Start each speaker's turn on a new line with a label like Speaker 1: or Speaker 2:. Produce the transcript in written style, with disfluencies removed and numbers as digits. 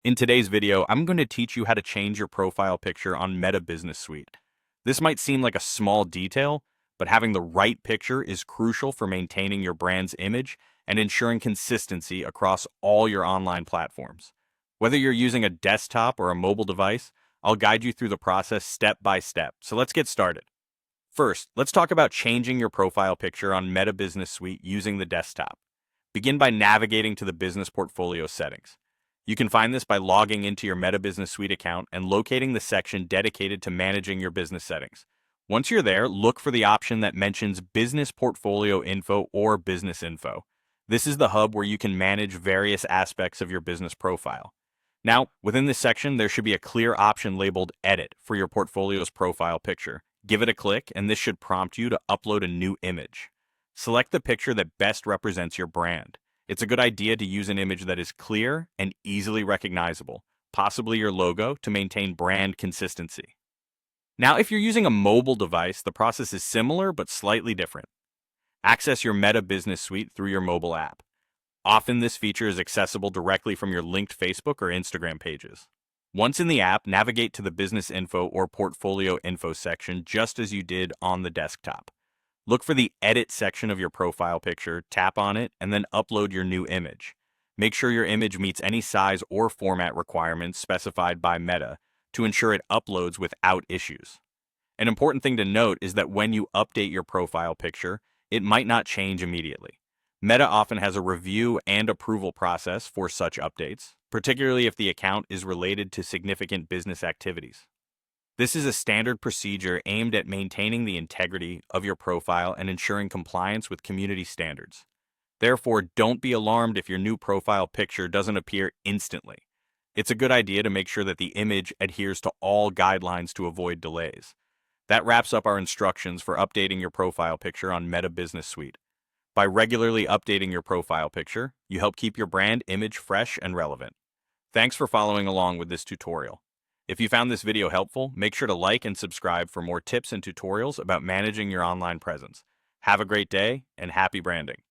Speaker 1: In today's video, I'm going to teach you how to change your profile picture on Meta Business Suite. This might seem like a small detail, but having the right picture is crucial for maintaining your brand's image and ensuring consistency across all your online platforms. Whether you're using a desktop or a mobile device, I'll guide you through the process step by step. So let's get started. First, let's talk about changing your profile picture on Meta Business Suite using the desktop. Begin by navigating to the Business Portfolio settings. You can find this by logging into your Meta Business Suite account and locating the section dedicated to managing your business settings. Once you're there, look for the option that mentions Business Portfolio Info or Business Info. This is the hub where you can manage various aspects of your business profile. Now, within this section, there should be a clear option labeled Edit for your portfolio's profile picture. Give it a click, and this should prompt you to upload a new image. Select the picture that best represents your brand. It's a good idea to use an image that is clear and easily recognizable, possibly your logo, to maintain brand consistency. Now, if you're using a mobile device, the process is similar but slightly different. Access your Meta Business Suite through your mobile app. Often this feature is accessible directly from your linked Facebook or Instagram pages. Once in the app, navigate to the Business Info or Portfolio Info section just as you did on the desktop. Look for the Edit section of your profile picture, tap on it, and then upload your new image. Make sure your image meets any size or format requirements specified by Meta to ensure it uploads without issues. An important thing to note is that when you update your profile picture, it might not change immediately. Meta often has a review and approval process for such updates, particularly if the account is related to significant business activities. This is a standard procedure aimed at maintaining the integrity of your profile and ensuring compliance with community standards. Therefore, don't be alarmed if your new profile picture doesn't appear instantly. It's a good idea to make sure that the image adheres to all guidelines to avoid delays. That wraps up our instructions for updating your profile picture on Meta Business Suite. By regularly updating your profile picture, you help keep your brand image fresh and relevant. Thanks for following along with this tutorial. If you found this video helpful, make sure to like and subscribe for more tips and tutorials about managing your online presence. Have a great day and happy branding.